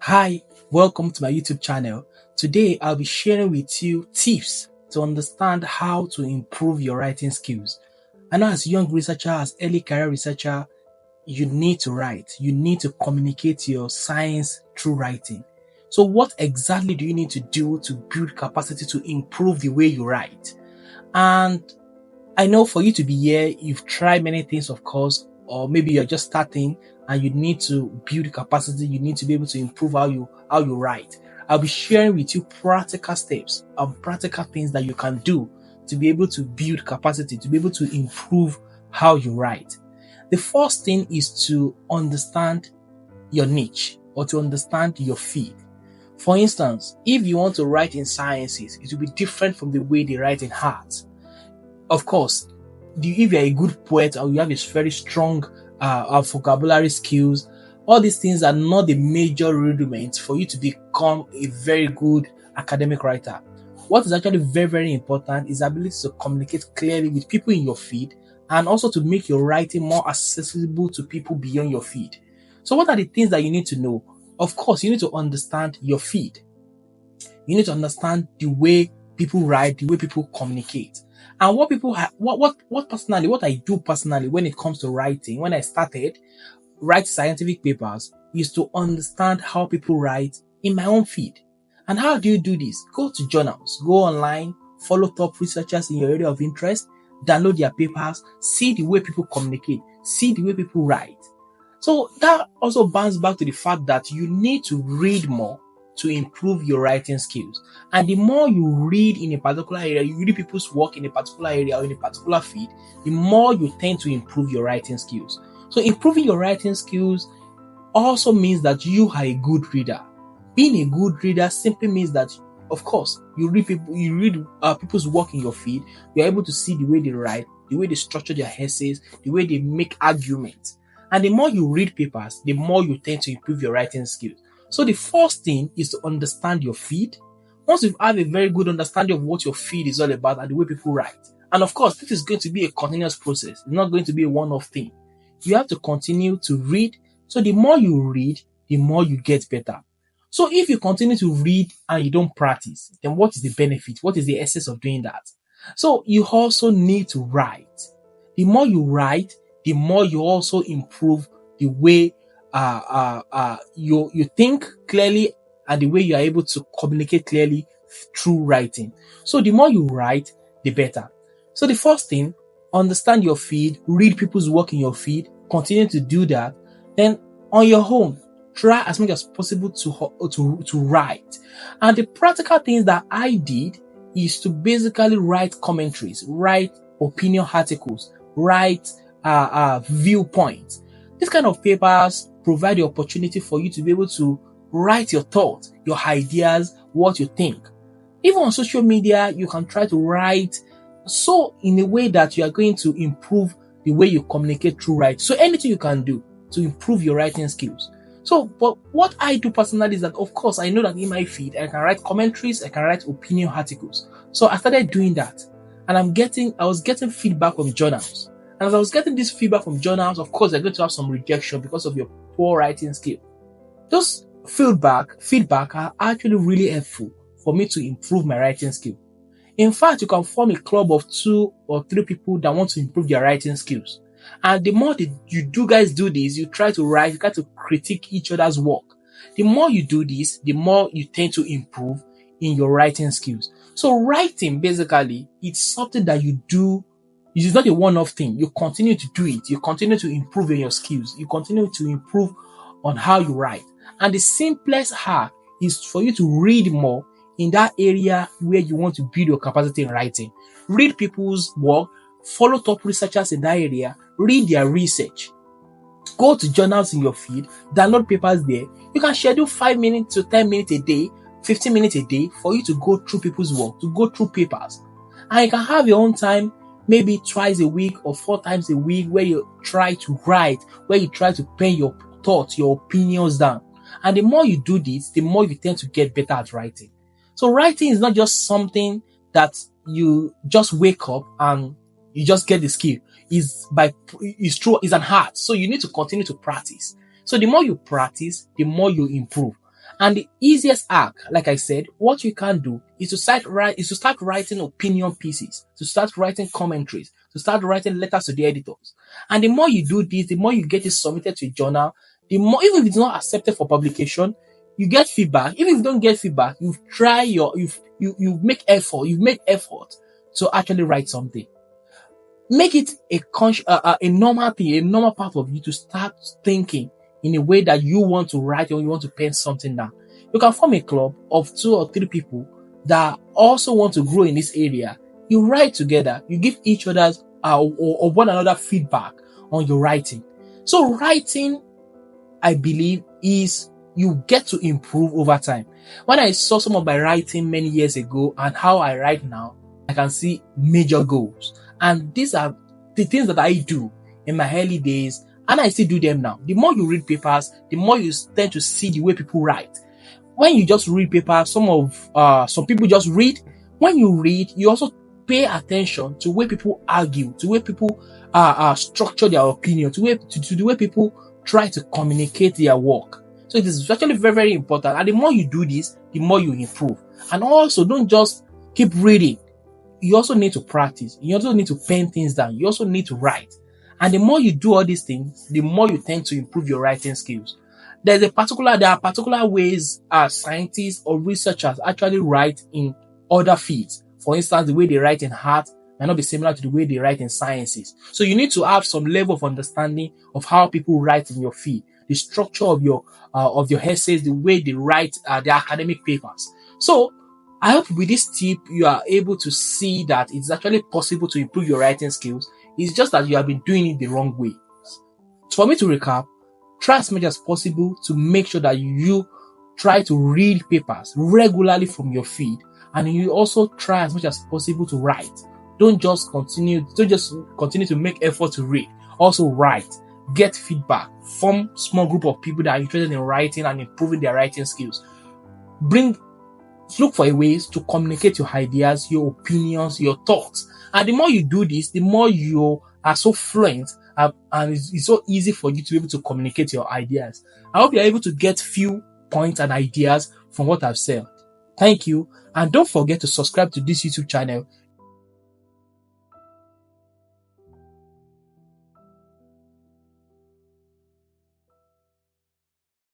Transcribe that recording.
Hi, welcome to my YouTube channel. Today I'll be sharing with you tips to understand how to improve your writing skills. I know as a young researcher, as early career researcher, you need to write. You need to communicate your science through writing. So what exactly do you need to do to build capacity to improve the way you write? And I know for you to be here, you've tried many things, of course, or maybe you're just starting and you need to build capacity. You need to be able to improve how you write. I'll be sharing with you practical steps and practical things that you can do to be able to build capacity, to be able to improve how you write. The first thing is to understand your niche or to understand your field. For instance, if you want to write in sciences, it will be different from the way they write in arts. Of course, if you're a good poet or you have a very strong vocabulary skills, all these things are not the major rudiments for you to become a very good academic writer. What is actually very, very important is the ability to communicate clearly with people in your field and also to make your writing more accessible to people beyond your field. So what are the things that you need to know? Of course, you need to understand your field. You need to understand the way people write, the way people communicate. And what I do personally when it comes to writing, when I started write scientific papers, is to understand how people write in my own field. And how do you do this? Go to journals, go online, follow top researchers in your area of interest, download their papers, see the way people communicate, see the way people write. So that also bounces back to the fact that you need to read more to improve your writing skills. And the more you read in a particular area, you read people's work in a particular area or in a particular field, the more you tend to improve your writing skills. So improving your writing skills also means that you are a good reader. Being a good reader simply means that, of course, you read people's work in your field. You're able to see the way they write, the way they structure their essays, the way they make arguments. And the more you read papers, the more you tend to improve your writing skills. So the first thing is to understand your field. Once you have a very good understanding of what your field is all about and the way people write, and of course, this is going to be a continuous process. It's not going to be a one-off thing. You have to continue to read. So the more you read, the more you get better. So if you continue to read and you don't practice, then what is the benefit? What is the essence of doing that? So you also need to write. The more you write, the more you also improve the way you think clearly and the way you are able to communicate clearly through writing. So the more you write, the better. So the first thing, understand your field, read people's work in your field, continue to do that. Then on your own, try as much as possible to write. And the practical things that I did is to basically write commentaries, write opinion articles, write viewpoints. These kind of papers provide the opportunity for you to be able to write your thoughts, your ideas, what you think. Even on social media, you can try to write so in a way that you are going to improve the way you communicate through writing. So anything you can do to improve your writing skills. So, but what I do personally is that, of course, I know that in my feed, I can write commentaries, I can write opinion articles. So I started doing that. And I was getting feedback from journals. And as I was getting this feedback from journals, of course, they're going to have some rejection because of your poor writing skill. Those feedback are actually really helpful for me to improve my writing skill. In fact, you can form a club of 2 or 3 people that want to improve their writing skills. And the more that you guys do this, you try to write, you try to critique each other's work. The more you do this, the more you tend to improve in your writing skills. So writing, basically, it's something that you do. It is not a one-off thing. You continue to do it. You continue to improve in your skills. You continue to improve on how you write. And the simplest hack is for you to read more in that area where you want to build your capacity in writing. Read people's work, follow top researchers in that area, read their research. Go to journals in your field, download papers there. You can schedule 5 minutes to 10 minutes a day, 15 minutes a day for you to go through people's work, to go through papers. And you can have your own time, maybe twice a week or 4 times a week, where you try to write, where you try to pen your thoughts, your opinions down. And the more you do this, the more you tend to get better at writing. So writing is not just something that you just wake up and you just get the skill. It's an art. So you need to continue to practice. So the more you practice, the more you improve. And the easiest hack, like I said, what you can do is to start writing opinion pieces, to start writing commentaries, to start writing letters to the editors. And the more you do this, the more you get it submitted to a journal, the more, even if it's not accepted for publication, you get feedback. Even if you don't get feedback, you make effort to actually write something. Make it a normal thing, a normal part of you to start thinking in a way that you want to write or you want to pen something down. You can form a club of 2 or 3 people that also want to grow in this area. You write together, you give each other's or one another feedback on your writing. So writing, I believe, is you get to improve over time. When I saw some of my writing many years ago and how I write now, I can see major goals. And these are the things that I do in my early days, and I still do them now. The more you read papers, the more you tend to see the way people write. When you just read papers, some people just read. When you read, you also pay attention to the way people argue, to the way people structure their opinion, to the way people try to communicate their work. So it is actually very, very important. And the more you do this, the more you improve. And also, don't just keep reading. You also need to practice. You also need to pen things down. You also need to write. And the more you do all these things, the more you tend to improve your writing skills. There are particular ways scientists or researchers actually write in other fields. For instance, the way they write in art might not be similar to the way they write in sciences. So you need to have some level of understanding of how people write in your field, the structure of your essays, the way they write their academic papers. So I hope with this tip, you are able to see that it's actually possible to improve your writing skills. It's just that you have been doing it the wrong way. So for me to recap, try as much as possible to make sure that you try to read papers regularly from your feed, and you also try as much as possible to write. Don't just continue to make effort to read. Also write, get feedback, form small group of people that are interested in writing and improving their writing skills. Look for ways to communicate your ideas, your opinions, your thoughts. And the more you do this, the more you are so fluent and it's so easy for you to be able to communicate your ideas. I hope you're able to get few points and ideas from what I've said. Thank you. And don't forget to subscribe to this YouTube channel